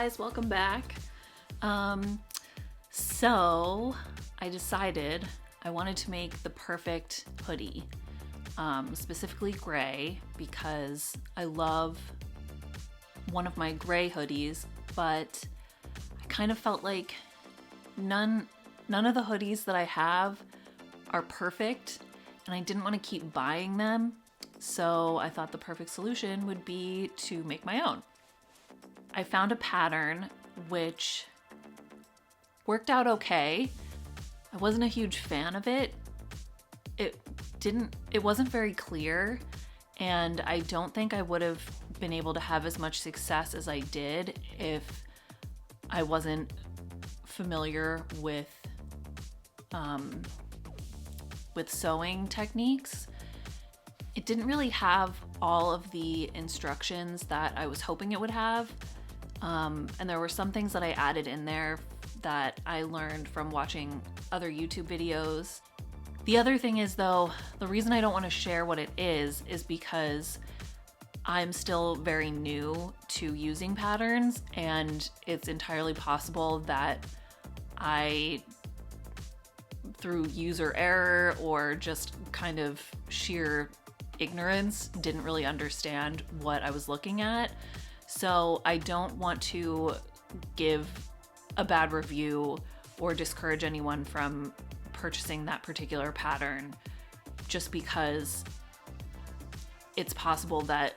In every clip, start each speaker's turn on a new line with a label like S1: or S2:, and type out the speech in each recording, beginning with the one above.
S1: guys, welcome back. So I decided I wanted to make the perfect hoodie, specifically gray, because I love one of my gray hoodies, but I kind of felt like none of the hoodies that I have are perfect, and I didn't want to keep buying them. So I thought the perfect solution would be to make my own. I found a pattern which worked out okay. I wasn't a huge fan of it. It wasn't very clear, and I don't think I would have been able to have as much success as I did if I wasn't familiar with sewing techniques. It didn't really have all of the instructions that I was hoping it would have. And there were some things that I added in there that I learned from watching other YouTube videos. The other thing is, though, the reason I don't want to share what it is because I'm still very new to using patterns, and it's entirely possible that I, through user error or just kind of sheer ignorance, didn't really understand what I was looking at. So I don't want to give a bad review or discourage anyone from purchasing that particular pattern just because it's possible that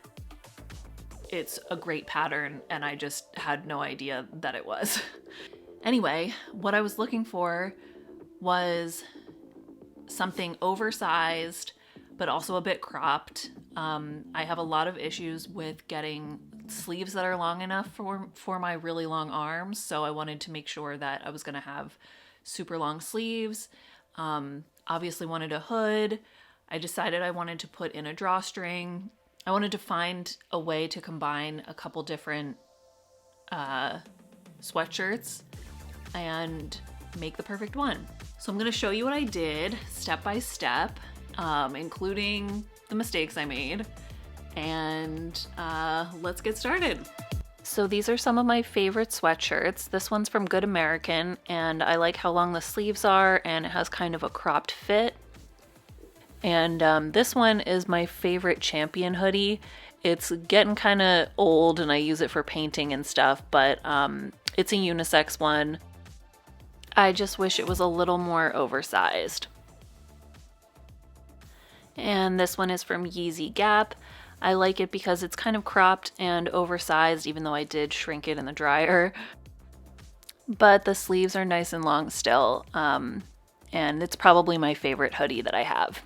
S1: it's a great pattern and I just had no idea that it was. Anyway, what I was looking for was something oversized but also a bit cropped. I have a lot of issues with getting sleeves that are long enough for my really long arms, so I wanted to make sure that I was going to have super long sleeves. Obviously wanted a hood. I decided I wanted to put in a drawstring. I wanted to find a way to combine a couple different sweatshirts and make the perfect one. So I'm going to show you what I did step by step, including the mistakes I made, and let's get started. So these are some of my favorite sweatshirts. This one's from Good American, and I like how long the sleeves are, and it has kind of a cropped fit. And this one is my favorite Champion hoodie. It's getting kind of old and I use it for painting and stuff, but it's a unisex one. I just wish it was a little more oversized. And this one is from Yeezy Gap. I like it because it's kind of cropped and oversized, even though I did shrink it in the dryer. But the sleeves are nice and long still, and it's probably my favorite hoodie that I have.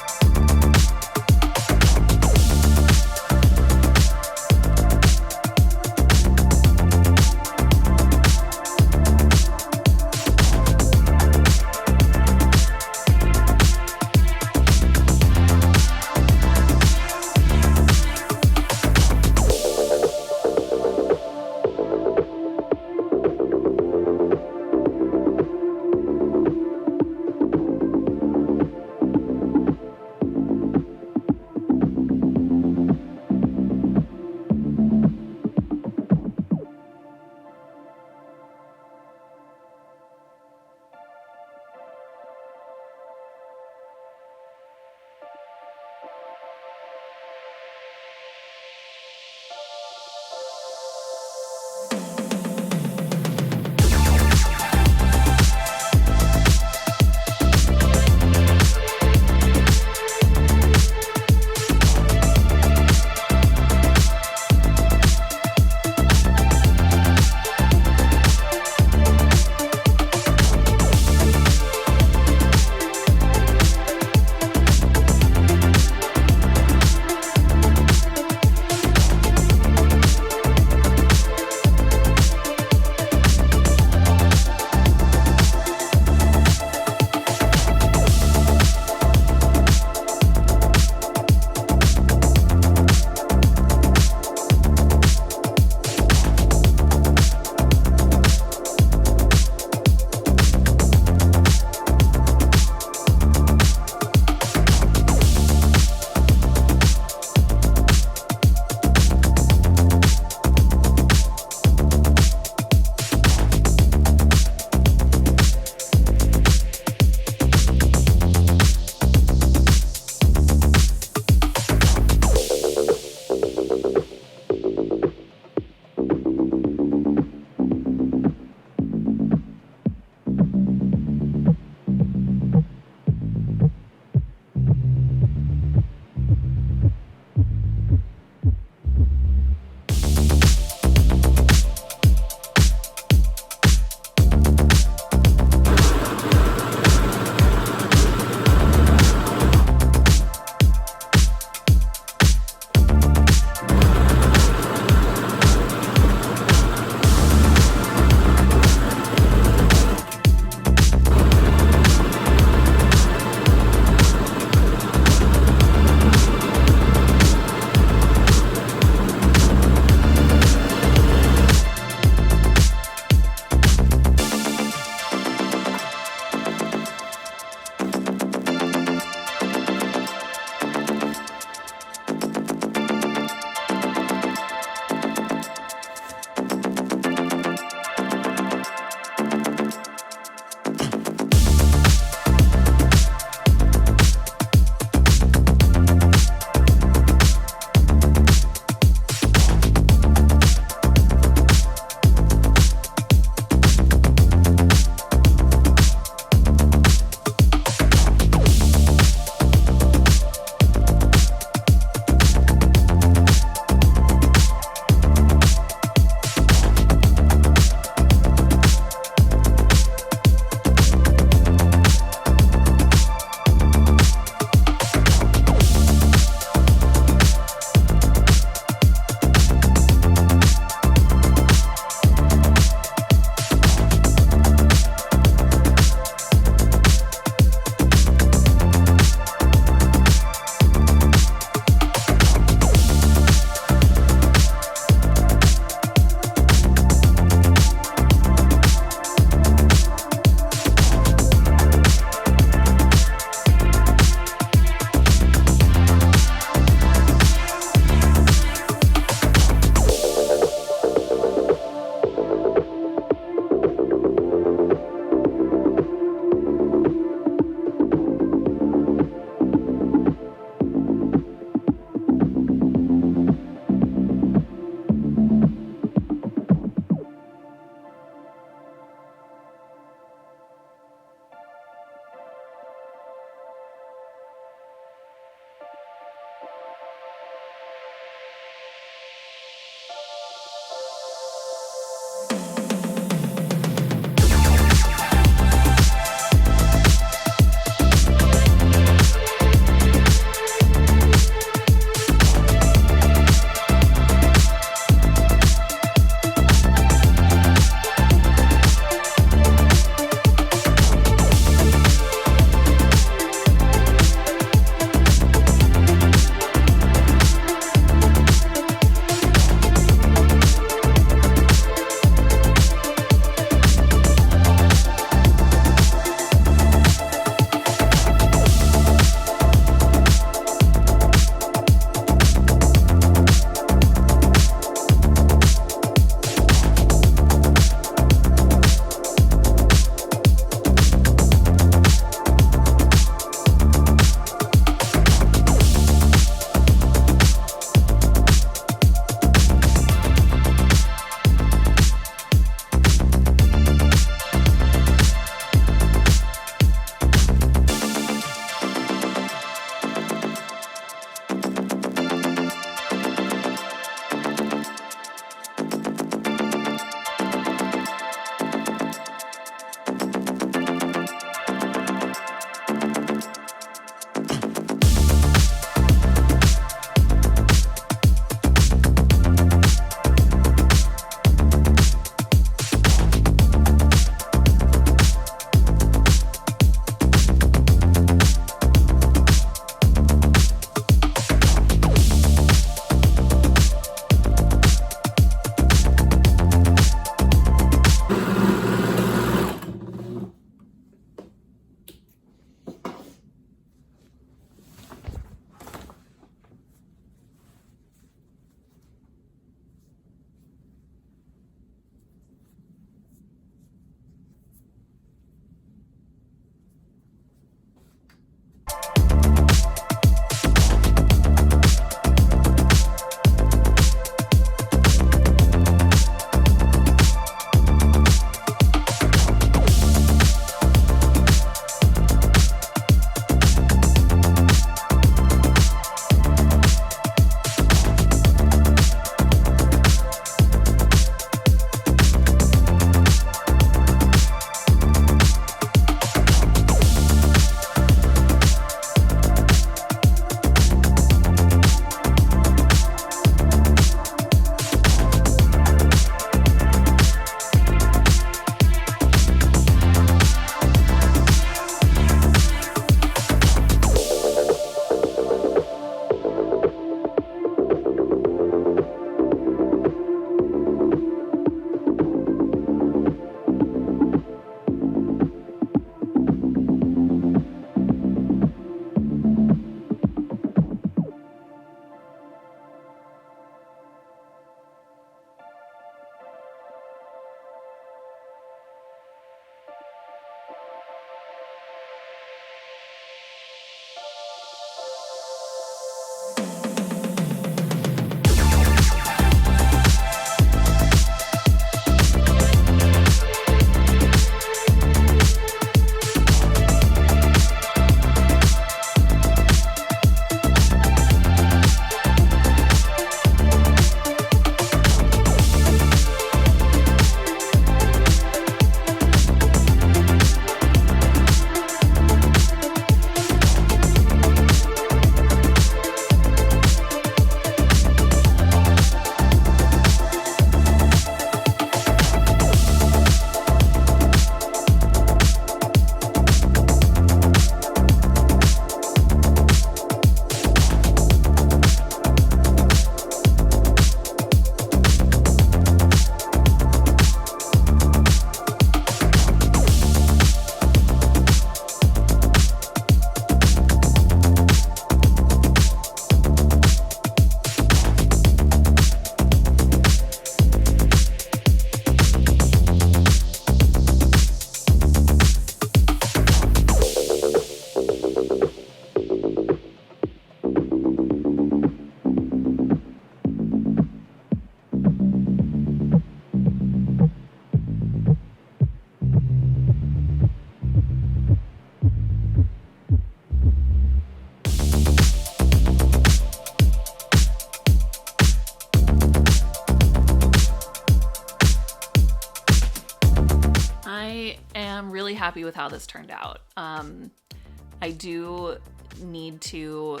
S1: I'm really happy with how this turned out. I do need to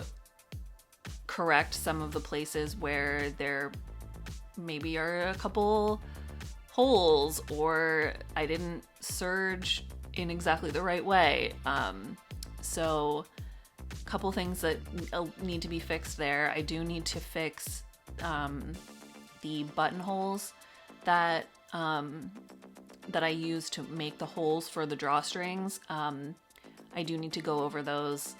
S1: correct some of the places where there maybe are a couple holes or I didn't serge in exactly the right way. So a couple things that need to be fixed there. I do need to fix the buttonholes that I use to make the holes for the drawstrings. I do need to go over those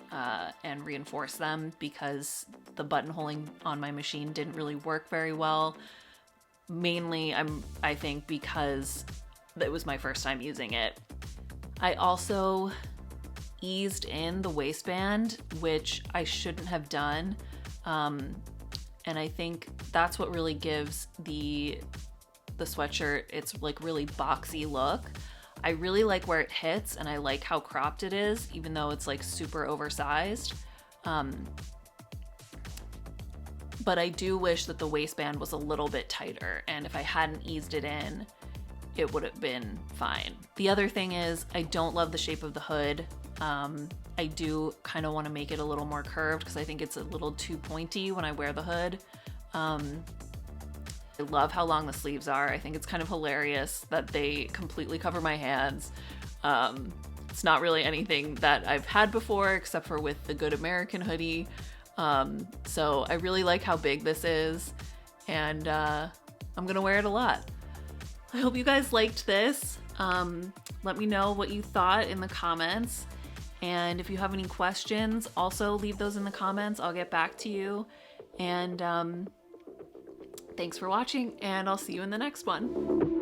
S1: and reinforce them because the buttonholing on my machine didn't really work very well. Mainly, I think because it was my first time using it. I also eased in the waistband, which I shouldn't have done. And I think that's what really gives the sweatshirt its like really boxy look. I really like where it hits and I like how cropped it is, even though it's like super oversized. But I do wish that the waistband was a little bit tighter, and if I hadn't eased it in, it would have been fine. The other thing is I don't love the shape of the hood. I do kind of want to make it a little more curved because I think it's a little too pointy when I wear the hood. I love how long the sleeves are. I think it's kind of hilarious that they completely cover my hands. It's not really anything that I've had before except for with the Good American hoodie. So I really like how big this is, and I'm gonna wear it a lot. I hope you guys liked this. Let me know what you thought in the comments, and if you have any questions, also leave those in the comments. I'll get back to you, and thanks for watching, and I'll see you in the next one.